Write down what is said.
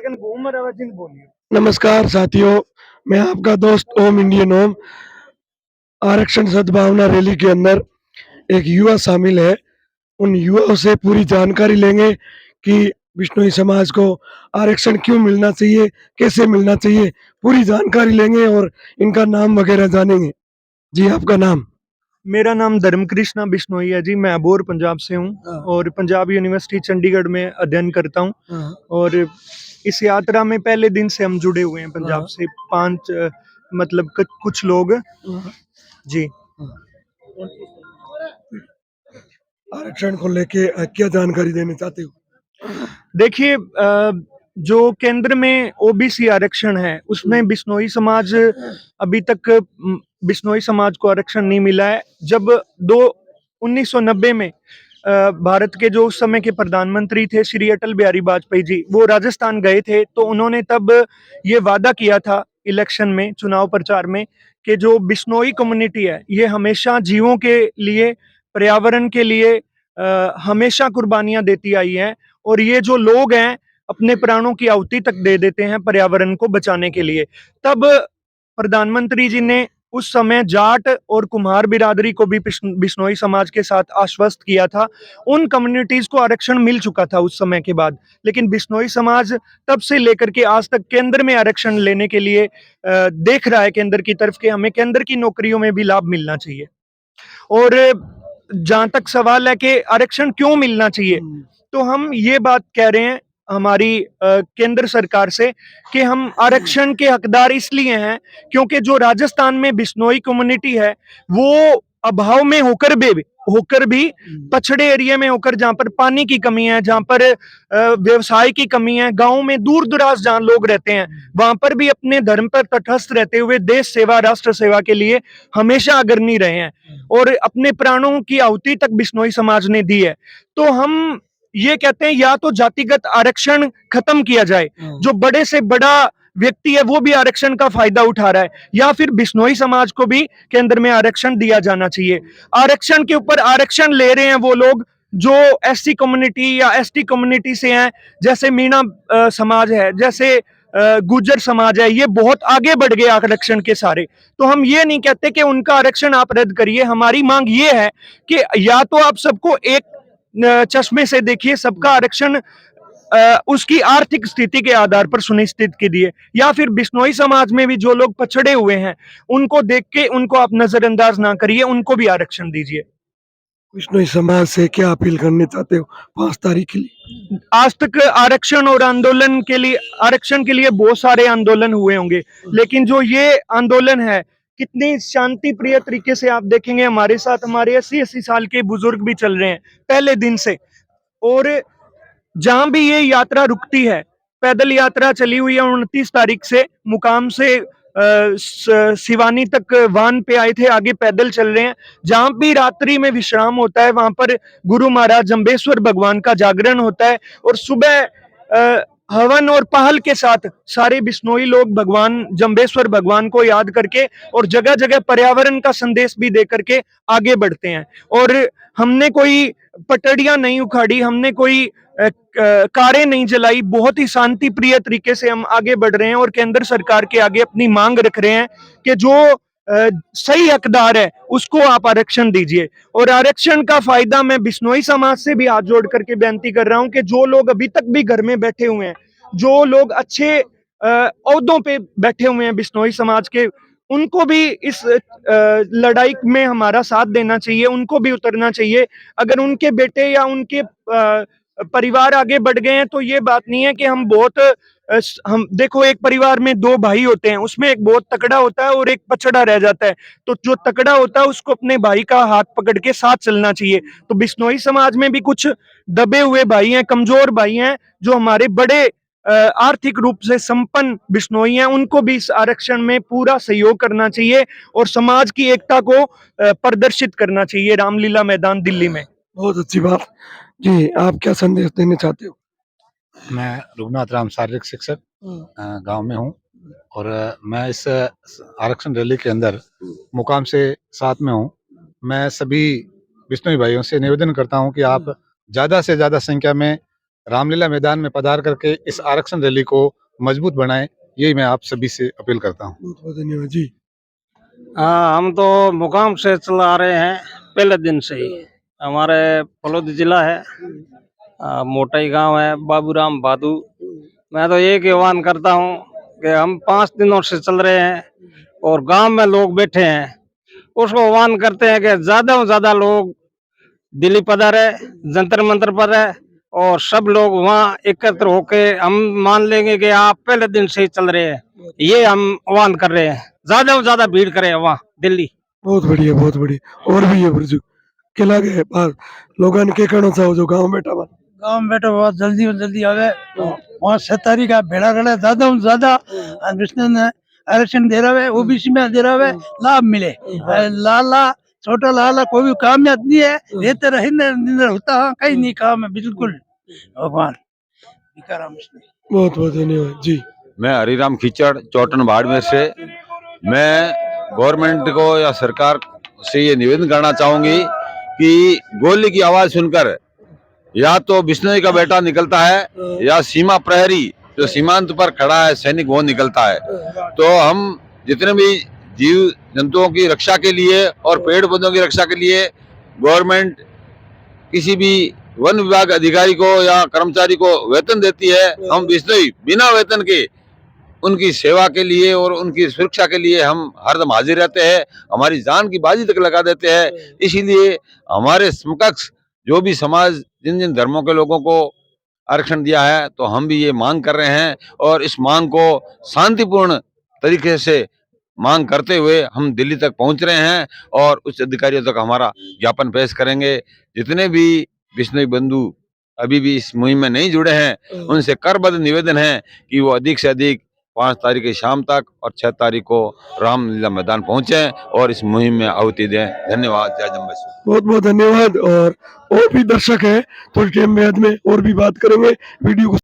लेकिन घूमर आवाज नहीं बोलिए। नमस्कार साथियों, मैं आपका दोस्त ओम इंडियन ओम। आरक्षण सद्भावना रैली के अंदर एक युवा शामिल है। उन युवाओं से पूरी जानकारी लेंगे कि बिश्नोई समाज को आरक्षण क्यों मिलना चाहिए, कैसे मिलना चाहिए, पूरी जानकारी लेंगे और इनका नाम वगैरह जानेंगे। जी, आपका नाम? मेरा नाम धर्मकृष्णा बिश्नोई है जी। मैं अबोर पंजाब से हूँ हाँ। और पंजाब यूनिवर्सिटी चंडीगढ़ में अध्ययन करता हूँ। हाँ। और इस यात्रा में पहले दिन से हम जुड़े हुए हैं पंजाब हाँ। से। 5 मतलब कुछ लोग हाँ। जी। आरक्षण को लेके क्या जानकारी देना चाहते हो? देखिए, जो केंद्र में ओबीसी आरक्षण है उसमें बिश्नोई समाज अभी तक बिश्नोई समाज को आरक्षण नहीं मिला है। जब 1990 में भारत के जो उस समय के प्रधानमंत्री थे श्री अटल बिहारी वाजपेयी जी, वो राजस्थान गए थे, तो उन्होंने तब ये वादा किया था इलेक्शन में, चुनाव प्रचार में, कि जो बिश्नोई कम्युनिटी है ये हमेशा जीवों के लिए, पर्यावरण के लिए हमेशा कुर्बानियां देती आई है। और ये जो लोग हैं अपने प्राणों की आहुति तक दे देते हैं पर्यावरण को बचाने के लिए। तब प्रधानमंत्री जी ने उस समय जाट और कुम्हार बिरादरी को भी बिश्नोई समाज के साथ आश्वस्त किया था। उन कम्युनिटीज को आरक्षण मिल चुका था उस समय के बाद, लेकिन बिश्नोई समाज तब से लेकर के आज तक केंद्र में आरक्षण लेने के लिए देख रहा है केंद्र की तरफ कि हमें केंद्र की नौकरियों में भी लाभ मिलना चाहिए। और जहां तक सवाल है कि आरक्षण क्यों मिलना चाहिए, तो हम ये बात कह रहे हैं हमारी केंद्र सरकार से कि हम आरक्षण के हकदार इसलिए हैं क्योंकि जो राजस्थान में बिश्नोई कम्युनिटी है वो अभाव में होकर भी पछड़े एरिया में होकर, जहां पर पानी की कमी है, जहां पर व्यवसाय की कमी है, गांव में दूर दराज जहां लोग रहते हैं, वहां पर भी अपने धर्म पर तटस्थ रहते हुए देश सेवा, राष्ट्र सेवा के लिए हमेशा अग्रणी रहे हैं और अपने प्राणों की आहुति तक बिश्नोई समाज ने दी है। तो हम ये कहते हैं या तो जातिगत आरक्षण खत्म किया जाए, जो बड़े से बड़ा व्यक्ति है वो भी आरक्षण का फायदा उठा रहा है, या फिर बिश्नोई समाज को भी केंद्र में आरक्षण दिया जाना चाहिए। आरक्षण के ऊपर आरक्षण ले रहे हैं वो लोग जो एससी कम्युनिटी या एसटी कम्युनिटी से हैं, जैसे मीणा समाज है, जैसे गुर्जर समाज है, ये बहुत आगे बढ़ गए आरक्षण के सारे। तो हम ये नहीं कहते कि उनका आरक्षण आप रद्द करिए, हमारी मांग ये है कि या तो आप सबको एक चश्मे से देखिए, सबका आरक्षण उसकी आर्थिक स्थिति के आधार पर सुनिश्चित कीजिए, या फिर बिश्नोई समाज में भी जो लोग पछड़े हुए हैं उनको देख के उनको आप नजरअंदाज ना करिए, उनको भी आरक्षण दीजिए। बिश्नोई समाज से क्या अपील करना चाहते हो 5 तारीख के लिए? आज तक आरक्षण और आंदोलन के लिए, आरक्षण के लिए बहुत सारे आंदोलन हुए होंगे, लेकिन जो ये आंदोलन है कितनी शांति प्रिय तरीके से आप देखेंगे, हमारे साथ हमारे 80-80 साल के बुजुर्ग भी चल रहे हैं पहले दिन से। और जहां भी ये यात्रा रुकती है, पैदल यात्रा चली हुई है 29 तारीख से, मुकाम से सिवानी तक वाहन पे आए थे, आगे पैदल चल रहे हैं। जहां भी रात्रि में विश्राम होता है वहां पर गुरु महाराज जंबेश्वर भगवान का जागरण होता है और सुबह हवन और पहल के साथ सारे बिश्नोई लोग भगवान जंबेश्वर भगवान को याद करके और जगह जगह पर्यावरण का संदेश भी दे करके आगे बढ़ते हैं। और हमने कोई पटड़ियां नहीं उखाड़ी, हमने कोई कारें नहीं जलाई, बहुत ही शांति प्रिय तरीके से हम आगे बढ़ रहे हैं और केंद्र सरकार के आगे अपनी मांग रख रहे हैं कि जो सही हकदार है उसको आप आरक्षण दीजिए। और आरक्षण का फायदा मैं बिश्नोई समाज से भी हाथ जोड़ करके बेनती कर रहा हूं कि जो लोग अभी तक भी घर में बैठे हुए हैं, जो लोग अच्छे ओहदों पे बैठे हुए हैं बिश्नोई समाज के, उनको भी इस लड़ाई में हमारा साथ देना चाहिए, उनको भी उतरना चाहिए। अगर उनके बेटे या उनके परिवार आगे बढ़ गए हैं तो ये बात नहीं है कि हम बहुत हम देखो, एक परिवार में 2 भाई होते हैं, उसमें एक बहुत तकड़ा होता है और एक पछड़ा रह जाता है। तो जो तकड़ा होता है उसको अपने भाई का हाथ पकड़ के साथ चलना चाहिए। तो बिश्नोई समाज में भी कुछ दबे हुए भाई हैं, कमजोर भाई हैं, जो हमारे बड़े आर्थिक रूप से संपन्न बिश्नोई हैं, उनको भी इस आरक्षण में पूरा सहयोग करना चाहिए और समाज की एकता को प्रदर्शित करना चाहिए रामलीला मैदान दिल्ली में। बहुत अच्छी बात। जी, आप क्या संदेश देना चाहते हो? मैं रघुनाथ राम, शारीरिक शिक्षक गांव में हूं और मैं इस आरक्षण रैली के अंदर मुकाम से साथ में हूं। मैं सभी बिश्नोई भाइयों से निवेदन करता हूं कि आप ज़्यादा से ज़्यादा संख्या में रामलीला मैदान में पधार करके इस आरक्षण रैली को मजबूत बनाएं, यही मैं आप सभी से अपील करता हूँ। बहुत बहुत धन्यवाद जी। हाँ, हम तो मुकाम से चला रहे हैं पहले दिन से ही। हमारे फलोद जिला है, मोटाई गांव है, बाबूराम भादू। मैं तो एक आह्वान करता हूँ कि हम 5 दिनों से चल रहे हैं और गांव में लोग बैठे हैं, उसको आह्वान करते हैं कि ज्यादा से ज्यादा लोग दिल्ली पधारे, जंतर मंतर पर है और सब लोग वहाँ एकत्र होके हम मान लेंगे कि आप पहले दिन से ही चल रहे हैं, ये हम आह्वान कर रहे हैं। ज्यादा से ज्यादा भीड़ करें वहाँ दिल्ली। बहुत बढ़िया, बहुत बढ़िया। और भी है बुर्जु के लागे बाहर लोगन के कहना चाहो जो गांव बैठा बा गांव में बैठो बहुत जल्दी आवे। 5-7 तारीख का भेड़ा करे ज्यादा से ज्यादा विष्णु ने आरक्षण दे रहा है, ओबीसी में दे रहा है, लाभ मिले। लाला छोटा लाला कोई भी कामयाब नहीं है, रहते रहे निंदर होता है, कहीं नहीं काम है बिल्कुल। भगवान बहुत बहुत धन्यवाद जी। मैं हरिराम खिचड़ चौटन बाड़मेर से। मैं गवर्नमेंट को या सरकार से ये निवेदन करना चाहूंगी कि गोली की आवाज सुनकर या तो बिश्नोई का बेटा निकलता है या सीमा प्रहरी जो सीमांत पर खड़ा है सैनिक वो निकलता है। तो हम जितने भी जीव जंतुओं की रक्षा के लिए और पेड़ पौधों की रक्षा के लिए गवर्नमेंट किसी भी वन विभाग अधिकारी को या कर्मचारी को वेतन देती है, हम बिश्नोई बिना वेतन के उनकी सेवा के लिए और उनकी सुरक्षा के लिए हम हरदम हाजिर रहते हैं, हमारी जान की बाजी तक लगा देते हैं। इसीलिए हमारे समकक्ष जो भी समाज जिन जिन धर्मों के लोगों को आरक्षण दिया है तो हम भी ये मांग कर रहे हैं और इस मांग को शांतिपूर्ण तरीके से मांग करते हुए हम दिल्ली तक पहुंच रहे हैं और उच्च अधिकारियों तक हमारा ज्ञापन पेश करेंगे। जितने भी बिश्नोई बंधु अभी भी इस मुहिम में नहीं जुड़े हैं उनसे करबद्ध निवेदन है कि वो अधिक से अधिक 5 तारीख की शाम तक और 6 तारीख को रामलीला मैदान पहुंचे और इस मुहिम में आहुति दें। धन्यवाद। जय जम्बेश्वर। बहुत बहुत धन्यवाद। और भी दर्शक है थोड़ी टाइम बाद में और भी बात करेंगे। वीडियो को